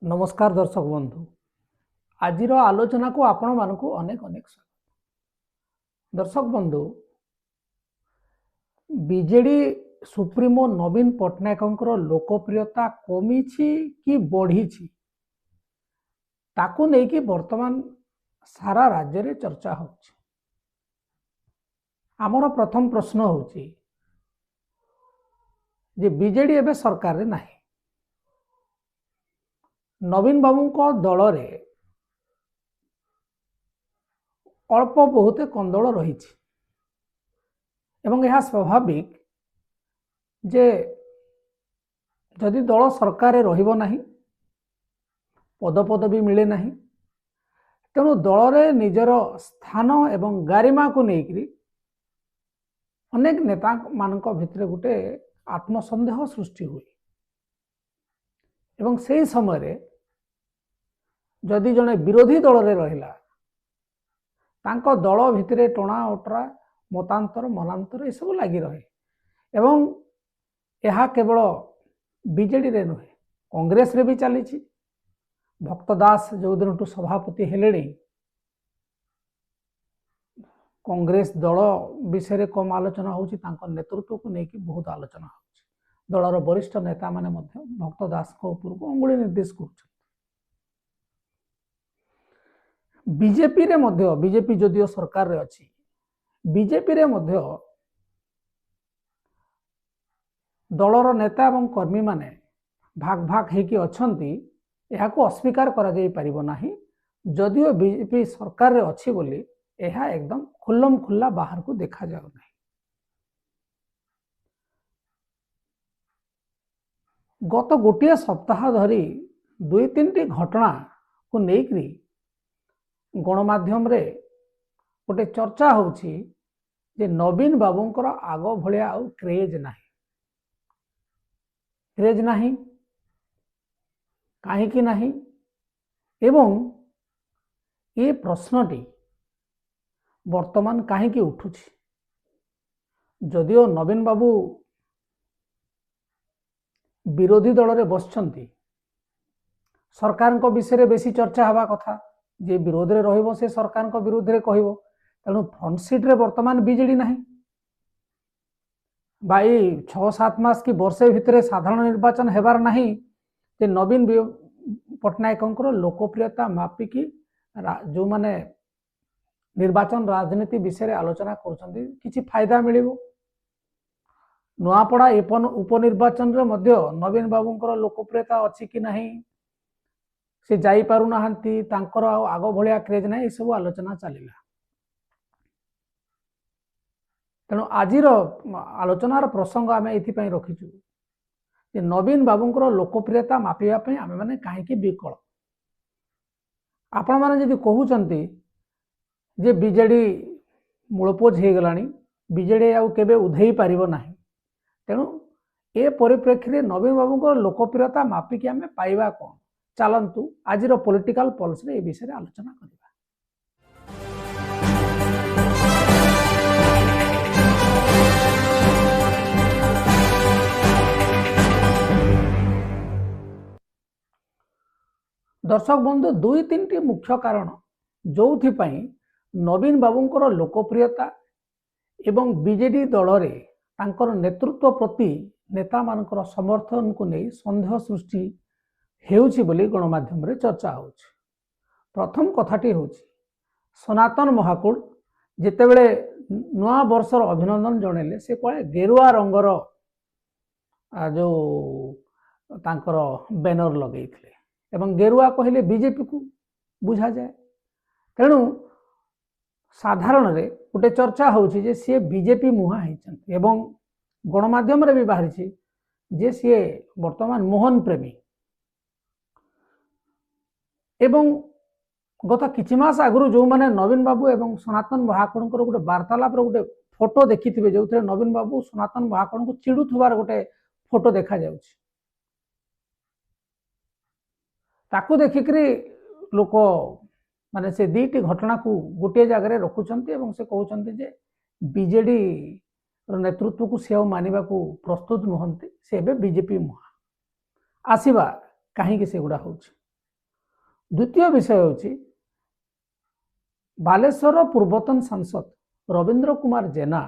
नमस्कार दर्शक बंधु आज आलोचना को आपण मानक अनेक अनेक स्वागत। दर्शक बंधु बीजेडी सुप्रीमो नवीन पट्टनायक लोकप्रियता कमी कि बढ़ी ताकू नहीं कि वर्तमान सारा राज्य रे चर्चा हो। आमर प्रथम प्रश्न होची जे बीजेडी एबे सरकार रे नाही। नवीन बाबू को दल रे अल्प बहुत कंदल रही एवं यह स्वाभाविक जे जदि दल सरकार रहिबो नाही पदपदवी मिले नाही तेणु दल रे निजर स्थान एवं गारिमा को लेकर अनेक नेता मानक भितर गोटे आत्मसंदेह सृष्टि हुए एवं से समय जदि जड़े विरोधी दल रे रहिला तांको दल भितर टणा ओटरा मतांतर मनांतर ये सब लगी रहे एवं यह केवल बीजेडी रे नुहे कांग्रेस रे भी चली। भक्त दास जो दिन सभापति हेले कांग्रेस दल विषय कम आलोचना होची नेतृत्व को लेकिन बहुत आलोचना हो। दलर वरिष्ठ नेता माने भक्त दास को ऊपर को अंगुली निर्देश कर बीजेपी रे मध्य बीजेपी जदियो सरकार रे अछि बीजेपी रे मध्य दलर नेता एवं कर्मी माने भाग भाग हेकि अछंती यह को अस्वीकार करा जाई परिबो नाही। जदियो बीजेपी सरकार रे अछि बोली यह एकदम खुल्लम खुल्ला बाहर को देखा जाउ नाही। गत गोटे सप्ताह धरी दुई तीन टी घटना को लेकरी गणमाध्यम रे गोटे चर्चा होची जे नवीन बाबूंकर आग भलिया आउ क्रेज नाही कहीं नहीं एवं ये प्रश्नटी वर्तमान कहीं उठुची। जदियो नवीन बाबू विरोधी दल रे बसचंती सरकार को विषय बेसी चर्चा हवा कथा जे विरोध रे रहिबो से सरकार को विरोध रे कहिबो तेणु फ्रंट सीट रे वर्तमान बीजेडी नाही। भाई 6-7 मास की वर्षे भितर साधारण निर्वाचन हेबार नाही जे नवीन पट्टनायक लोकप्रियता मापिकी जो माने निर्वाचन राजनीति विषय आलोचना करछंती किछि फायदा मिलिबो। नुआपड़ा उपनिर्वाचन रे मध्य नवीन बाबूंकर लोकप्रियता अछि कि नाही से जाई पारु नाहंती तांकर आग भलिया क्रेज नाही सब आलोचना चलिला। तेणु आजिर आलोचनार प्रसंग आम ये रखीचु जे नवीन बाबूंकर लोकप्रियता मापिबा आम मैंने कहीं विकल आपण मैंने जदि कहते जे बीजेडी मूलपोज हो गलानी बीजेडी आउ केबे उधेई पारिबो नाही तेणु ए परिप्रेक्षी रे नवीन बाबूंकर लोकप्रियता मापिकी आम पाइबा कौन चलतु आजिर पॉलिटिकल पल्स रे ए विषय आलोचना करबा। दर्शक बंधु दुई तीन टी मुख्य कारण जो नवीन बाबूंकर लोकप्रियता एवं बीजेडी दल रे तांकर नेतृत्व प्रति नेता मानकर समर्थन को नहीं संदेह सृष्टि हेउछि बोली गणमाध्यम रे चर्चा होछि। प्रथम कथाटी होछि सनातन महाकुड़ जेतेबेले नुआ वर्षर अभिनंदन जणेले से कहे गेरुआ रंगर जो तांकर बैनर लगेइथिले एवं गेरुआ कहले बीजेपी को बुझा जाए तेणु साधारण रे गोटे चर्चा होछि जे सी बीजेपी मुहा होइछन्ति एवं गणमाध्यम रे भी बाहरी जे सी वर्तमान मोहन प्रेमी एवं गत किछि मास आगु जो माने नवीन बाबू एवं सनातन महाकुड़कर गोटे वार्तालाप गोटे फोटो देखि जो नवीन बाबू सनातन महाकुड़ को चिड़ुथबार गोटे फोटो देखा जाउछि ताकू देखिकरी लोक माने से दीटी घटना को गोटे जगह रखुचंती एवं से कहउचंती जे बीजेडी नेतृत्व को से मानिबा को प्रस्तुत नुहंती से बीजेपी मुहा आसीबा कहीं से गुड़ा होछि। द्वितीय विषय होची बालेश्वर पूर्वतन सांसद रवींद्र कुमार जेना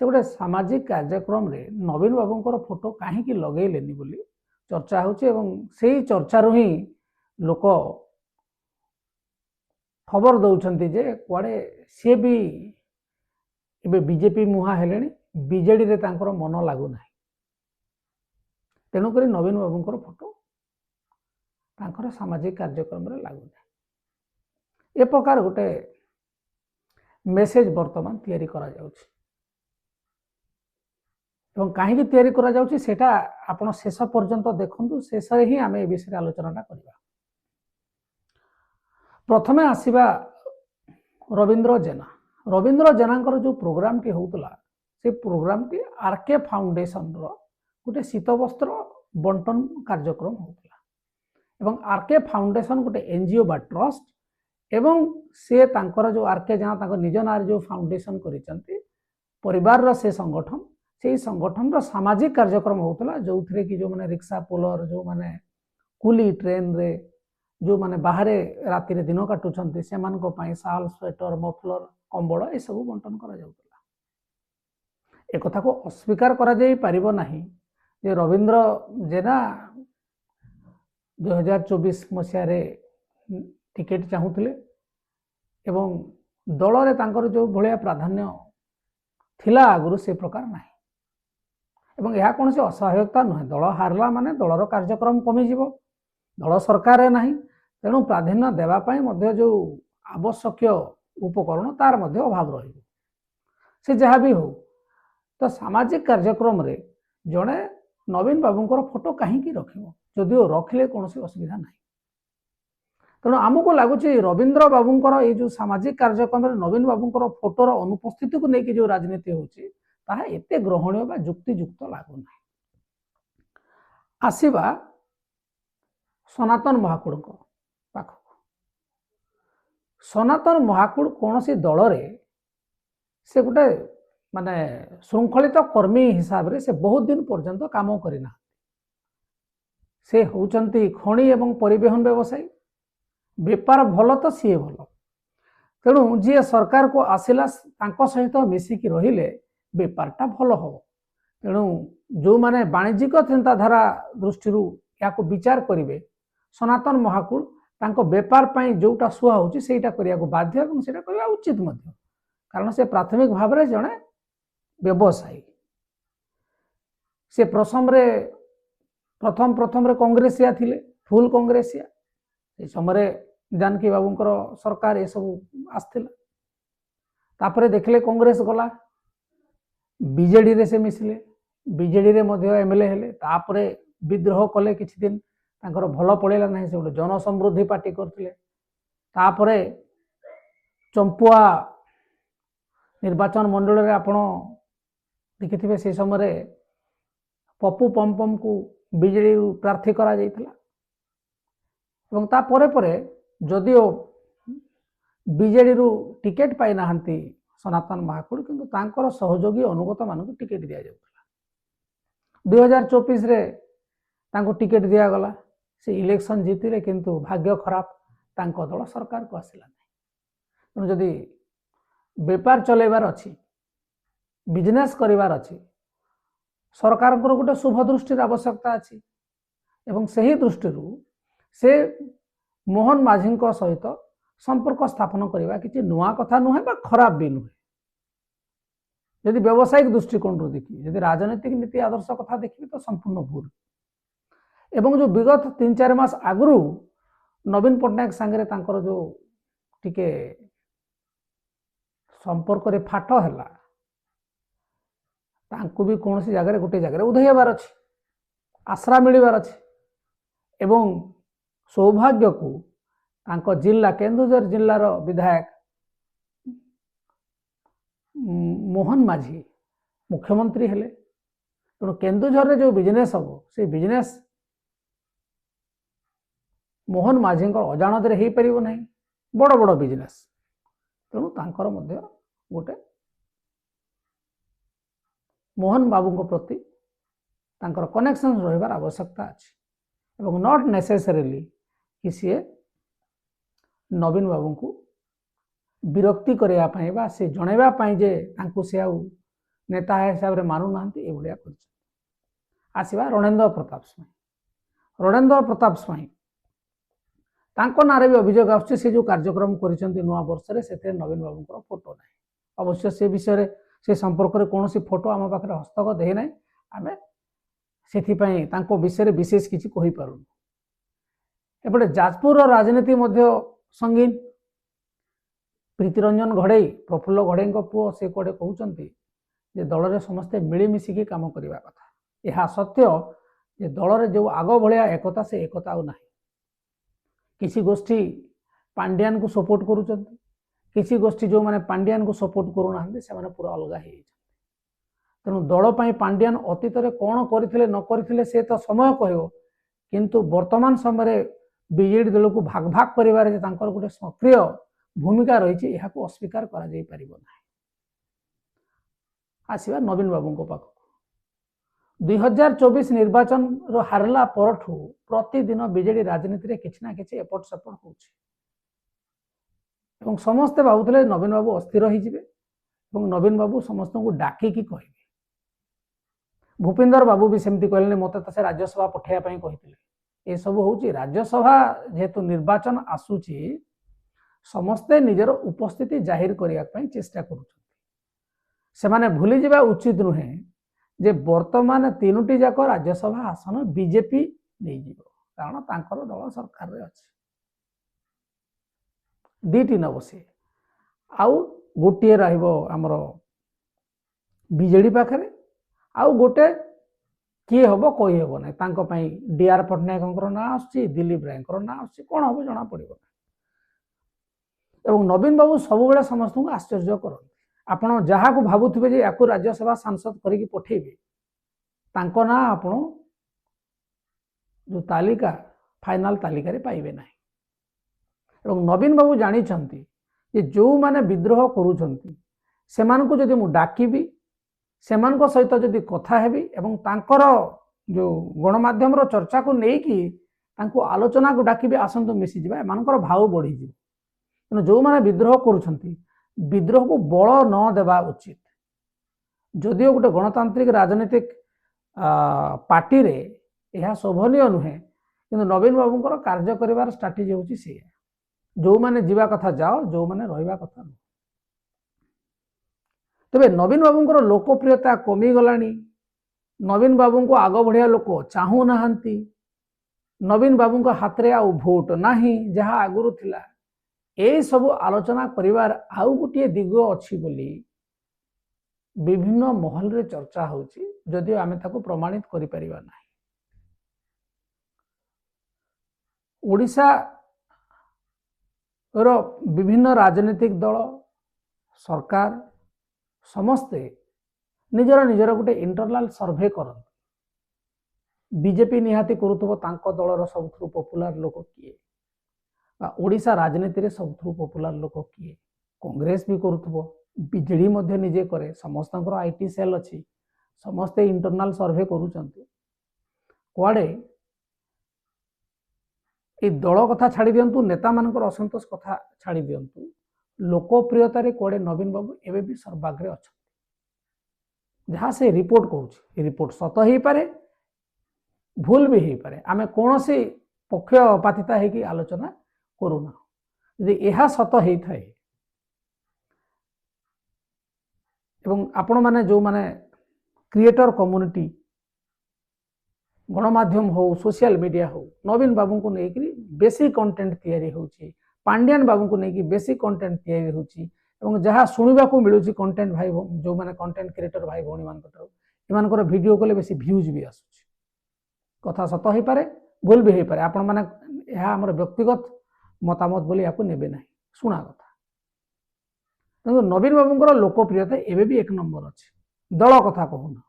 से गोटे सामाजिक कार्यक्रम रे नवीन बाबूंकर फोटो कहीं लगेलेनी बोली चर्चा होची चर्चारू ही लोक खबर दौरान जे कुआड़े सी भी एबे बीजेपी मुहा हेले बीजेडी रे तांकर मन लगुना तेणुक नवीन बाबूंकर फोटो तांकर सामाजिक कार्यक्रम रे लगुना ए प्रकार गोटे मेसेज वर्तमान तैयारी करा जाउछि एवं कहीं तैयारी करा जाउछि सेटा आपण शेष पर्यंत देखंतु शेष ही आम ए विषय आलोचना करबा। प्रथमे आसीबा रवींद्र जेना जो प्रोग्राम टी होउतला से प्रोग्राम टी आरके फाउंडेशन रो गोटे शीतवस्त्र बंटन कार्यक्रम होउतला एवं आरके फाउंडेशन गोटे एनजीओ बा ट्रस्ट एवं से तांकर जो आरके जहाँ तांकर निज नार जो फाउंडेशन करिसंती परिवार रो से संगठन रो सामाजिक कार्यक्रम होउतला जो थरे कि जो माने रिक्शा पोलर जो माने कुली ट्रेन रे जो माने बाहरे राति रे दिन काटुछंती से मान को पई साल स्वेटर मफलर कंबल ए सब बंटन करा जाउतला। एक कथा को अस्वीकार करा जाई परिबो नाही जे रवींद्र जेना 2024 मसिया रे टिकेट चाहूले एवं दल रे तांकर जो भलिया प्राधान्य थिला आगुरु से प्रकार नाही एवं यह कौन से असहायकता नुहे दल हारला माने दलर कार्यक्रम कमी जीवो दल सरकार नाही तेणु प्राधान्य देवाई मध्य जो आवश्यक उपकरण तार मध्य अभाव रही से जहाँ भी हो तो सामाजिक कार्यक्रम रे जड़े नवीन बाबूंकर फोटो कहीं रखिब जदिओ रखिले कौन असुविधा ना तेणु आमको लगुच रवींद्र बाबूंकर ये जो सामाजिक कार्यक्रम रे नवीन बाबूंकर फोटोर अनुपस्थिति को लेकिन जो राजनीति होची ताहा एते ग्रहणीय बा युक्तियुक्त लागुना। आसीबा सनातन महाकूड़ पाख सनातन महाकूड़ कौन सी दल रे से गोटे माने श्रृंखलित कर्मी हिसाब से बहुत दिन पर्यंत काम करना से होचंती खणी एवं परिवहन व्यवसायी बेपार भल तो सी भल तेणु जी सरकार को आसिला सहित मिसिकी रहिले बेपारटा भल हम तेणु जो माने वाणिज्यिक चिंताधारा दृष्टि या विचार करेंगे सनातन महाकूड़ तांको बेपार पाई जोटा सुहा होची सेटा करिया को बाध्य एवं सेटा करिया उचित मध्य कारण से प्राथमिक भाव रे जणे व्यवसायी से प्रथम रे कांग्रेसिया थिले फुल कांग्रेसिया ए समय जानकी बाबूंकर सरकार ये सब आसथिला तापरे देखले कांग्रेस गला बीजेडी रे से मिसले बीजेडी रे मध्य एमएलए हेले तापरे विद्रोह कले किछि दिन तांकर भल पड़ेला नहीं से गोटे जन समृद्धि पार्टी करथिले तापरे चंपुआ निर्वाचन मंडल रे आपण देखिथिबे से समय पप्पू पमपम को बीजेडी प्रार्थी करा जाइथिला एवं ता परे परे जदिओ बीजेडी रु टिकेट पाई नाहंती सनातन महाकूड़ किंतु तांकर सहयोगी अनुगत मानक टिकेट दिया जाउथला 2024 रे तांको टिकेट दिया गला से इलेक्शन जीतिले किंतु भाग्य खराब तांको दल सरकार को आसिला नहीं जदि बेपार चलेबार अच्छी बिजनेस करिवार अच्छी सरकार गोटे शुभ दृष्टि आवश्यकता अच्छी एवं सही दृष्टि से मोहन माझी सहित संपर्क स्थापन करने किसी नुआ कथा नुहे बा खराब भी नुहे यदि व्यावसायिक दृष्टिकोण देखिए जदि राजनीतिक नीति आदर्श कथा देखिए तो संपूर्ण भूल एवं जो विगत 3-4 मास आगु नवीन पट्टनायक सांगे तांकर जो टिके संपर्क रे फाट है तांको भी कौन सी जगह गोटे जगह उधेबार अच्छी आश्रा मिलबार अच्छी एवं सौभाग्य को तांको जिला केन्दुझर जिलार विधायक मोहन माझी मुख्यमंत्री हेले तेणु केन्दुझर रे जो बिजनेस हम से बिजनेस मोहन माझी अजाणत हो पार ना बड़ बड़ बिजनेस तेणु तांकर मध्य गोटे मोहन बाबू प्रति तांकर कनेक्शन रहिबार आवश्यकता अच्छी एवं नॉट नेसेसरीली कि सी नवीन बाबू को विरक्ति करने से जनवाई जे से आउ नेता हिसाब से मानु ना ये आसवा रणेंद्र प्रताप स्वाई। रणेंद्र प्रताप स्वाई ना भी अभियोग आसुच्छे से जो कार्यक्रम कर नुआ वर्ष से नवीन बाबू फोटो ना अवश्य से विषय से संपर्क में कौन फोटो आम पाखे हस्तक दे ना आम से विषय विशेष किसी कहीपरू। एपटे जाजपुर राजनीति संगीन प्रीतिरंजन घड़ई प्रफुल्ल घड़ई पुओ से कड़े कहते दल में समस्ते मिलमिशिकी काम करने कथा। यह सत्य जे दल में जो आग भाया एकता से एकता ना किसी गोष्ठी पांड्यान को सपोर्ट करुँच किसी गोष्ठी जो माने पांड्यान को सपोर्ट करूना से पूरा अलग हो तेणु दलपाई पांड्यान अतीत कौन करते न करते से तो समय कह किंतु वर्तमान समय बीजेडी दल को भाग भाग कर गोटे सक्रिय भूमिका रही है अस्वीकार कर आसवा नवीन बाबू पाख 2024 निर्वाचन हारला परठू प्रतिदिन बीजेडी राजनीति किसी ना कि एपट सेपट हो समस्ते भावुले नवीन बाबू अस्थिर हो नवीन बाबू समस्त को डाकिकी कहे भूपिंदर बाबू भी सेमती कहले मत तो से राज्यसभा पठाइबा कहते ये सब हूँ राज्यसभा जेहेतु निर्वाचन आसूची समस्ते निजर उपस्थिति जाहिर करने चेष्टा कर भूली जावा उचित नुहे जे वर्तमान तीनोटी जाक राज्यसभा आसन बीजेपी नहीं जीव कारण तांकर दल सरकार रे अछि दीटी न बसे आउ गोटे रमर बीजेडी पाखे आउ गोटे किए हम कही हम ना डीआर पट्टनायक ना आसुची दिलीप राय ना आसुची कौन हम जना पड़ो एवं नवीन बाबू सब बेले समस्त को आश्चर्य करते आपण जहाँ को भावुवे जे या राज्यसभा सांसद करके पठेबे तांको ना आपण जो तालिका फाइनाल तालिका रे पाइबे ना एवं नवीन बाबू जानी जे जो माने विद्रोह करूछंती सेमान को जदि मु डाकिबी सेमान को सहित जदि कथा हेबी एवं तांकर जो गणमाध्यम रो चर्चा को लेकिन तांको आलोचना को डाकिबी आसंतु मिसी जिबा एमानकर भाव बढ़ी जिवो तेणु जो माने विद्रोह करूछंती विद्रोह को बल न देवा उचित जदिओ गोटे गणतांत्रिक राजनीतिक पार्टी रे यह शोभनीय नुहे किंतु नवीन बाबूंकर कार्य करिवार स्ट्राटेजी होची से जो माने जीवा कथा जाओ जो माने रहिबा कथा न तबे नवीन बाबूंकर लोकप्रियता कमी गलानी नवीन बाबू को आग बढ़िया लोक चाहू नाहंती नवीन बाबू हाथ रे आउ भोट नाही जहाँ आगुरु थिला ए सब आलोचना करिवार आउ गोटे दिग अच्छी बोली विभिन्न महल रे चर्चा होची जदिओ आमे ताको प्रमाणित करि परिबा नाही ओडिशा रो विभिन्न राजनीतिक दल सरकार समस्ते निजर निजर गोटे इंटरनल सर्वे करन बीजेपी निहाती करुथबो तांको दलर सबथु पॉपुलर लोक किए ओडिशा राजनीति रे सबथु पॉपुलर लोक किए कांग्रेस भी करुथबो बीजेडी मध्य निजे करे समस्तंकर आईटी सेल अछि समस्ते इंटरनल सर्वे करूचंती कुआडे ए दल कथा छाड़ी दियंतु नेता मानकर असंतोष कथा छाड़ी दियंतु लोकप्रियता रे कुआडे नवीन बाबू एबे भी सर्वाग्रे अछंती जहाँ से रिपोर्ट कहूँ रिपोर्ट सत हो पारे भूल भी हो पारे आमे कौन से पक्षपातिता है आलोचना करूना यदि यह सत हो थाए एवं आपण माने जो माने क्रिएटर कम्युनिटी गणमाध्यम हो सोशल मीडिया हो नवीन बाबू को लेकिन बेसी कंटेंट तैयारी होची पांड्यान बाबू को लेकिन बेसी कंटेंट तैयारी होची एवं जहाँ शुणा को मिलूँ कंटेंट भाई जो मैंने कंटेंट क्रिएटर भाई भौणी मान वीडियो कले बेसी व्यूज भी आसूची कथा सत हो पारे भूल भी हो पारे आपण माने यह आमर व्यक्तिगत मतामत बोली या नेबे ना शुणा कथा तेणु नवीन बाबूंकर लोकप्रियता एवं भी एक नंबर अच्छे दल कथा कहूना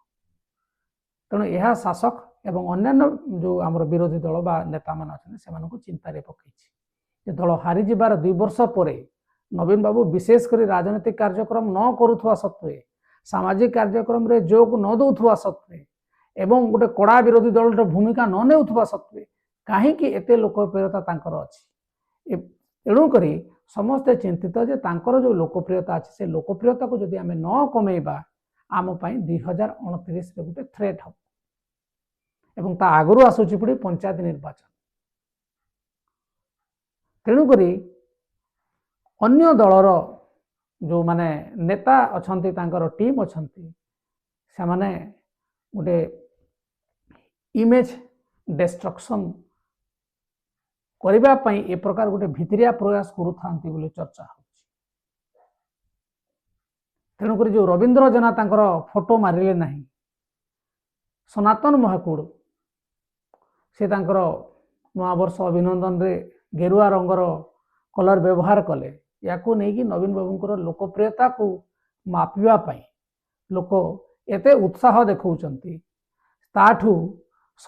तेणु यह शासक एवं अन्य जो आमर विरोधी दल बा नेता मान अच्छे से चिंतार पकई दल हारी जबार 2 वर्ष पर नवीन बाबू विशेषकर राजनीतिक कार्यक्रम न करुवा सत्वे सामाजिक कार्यक्रम रे जोग न दौथुवा सत्वे एवं गोटे कड़ा विरोधी दल भूमिका न नेउथुवा सत्वे कहीं एते लोकप्रियता तांकर अछि तेणुक समस्ते चिंतित जे तांकर जो लोकप्रियता अच्छे से लोकप्रियता को जदि आम न कमेबा आम 2029 गोटे थ्रेट हम एवं ता आगु आसूची पुणी पंचायत निर्वाचन तेणुक अन्य दलर जो माने नेता अच्छा टीम अच्छा से माने गोटे इमेज डिस्ट्रक्शन करने ए प्रकार गोटे भितरिया प्रयास करुथांती बोली चर्चा हो तेणुक जो रवींद्र जेना तांकर फोटो मारिले नहीं सनातन महाकूड़ से तांकर नवा वर्ष अभिनंदन रे गेरुआ रंगर कलर व्यवहार कले या नहीं नवीन बाबूंकर लोकप्रियता को मापिबा पाई लोक एते उत्साह देखौचंती ताठू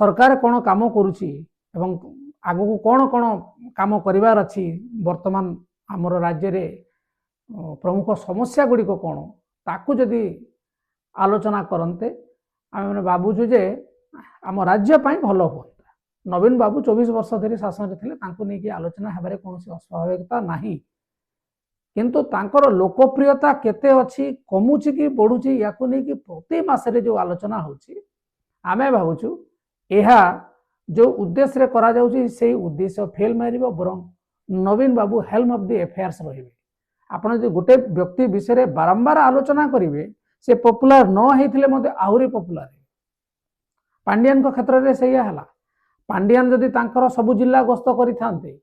सरकार कौन काम करुची एवं आगु को कौन कौन काम करिवार अछि वर्तमान आमर राज्य रे प्रमुख समस्या गुड़ी को कौन ताकू जदि आलोचना करते आम मैंने भावुँ जे आम राज्य भल हुआ नवीन बाबू 24 वर्ष धरी शासन थे नहीं आलोचना हेबारे कौन अस्वाभाविकता नहीं किंतु तांकर लोकप्रियता केते अच्छी कमुची कि बढ़ुची या नहीं प्रति मासरे जो आलोचना होची आमे भावुँ यह जो उद्देश्य रे करा जाउची से उद्देश्य फेल मारिबो बरं नवीन बाबू हेल्म ऑफ द अफेयर्स रहिबे आपण जो गोटे व्यक्ति विषय रे बारंबार आलोचना करिवे से पॉपुलर न हेथिले मते आहुरी पॉपुलर पांड्यान को क्षेत्र रे सैया हला पांड्यान जदि तांकर सब जिला गस्त करिथांते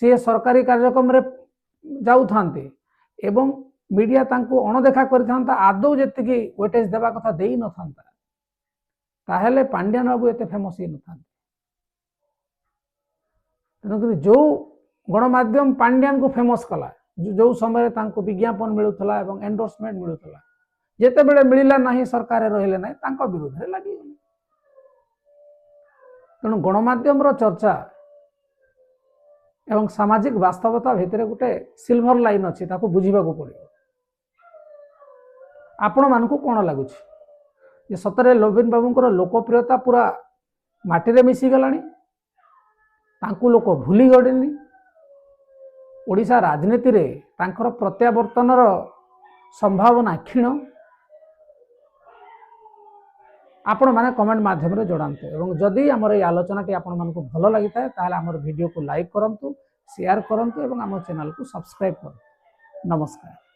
से सरकारी कार्यक्रम रे जाउ थांते एवं मीडिया तांको अणदेखा करिथांता आदौ जेतिकी वेटेज देबा कथा देई न थांता ताहेले पांड्यान बाबू एते फेमस ही न थांते तेणुक जो गणमाध्यम पांड्यान को फेमस कला जो समय तांको विज्ञापन मिलुथला एवं एंडोर्समेंट मिलुथला जेते बेले मिलिला नहीं सरकार रहिले नहीं तांको विरोध रे लागि तेणु गणमाध्यम रो चर्चा एवं सामाजिक वास्तवता भितर गोटे सिल्वर लाइन अच्छी ताको बुझीबा को पड़ियो आपण मानकु कोन लागुछि जे सतरे नवीन बाबूंकर लोकप्रियता पूरा माटी रे मिसी गलानी तांकु लोक भूली गडेनी ओडिशा राजनीति रे तांकर प्रत्यावर्तनर संभावना क्षीण आपण माने कमेंट माध्यम रे जोड़ांते एवं जदि हमर ये आलोचना टी आपण मानको भलो लागि थाए ताले हमर वीडियो को लाइक करंतु शेयर करंतु एवं हमर चैनल को सब्सक्राइब करंतु नमस्कार।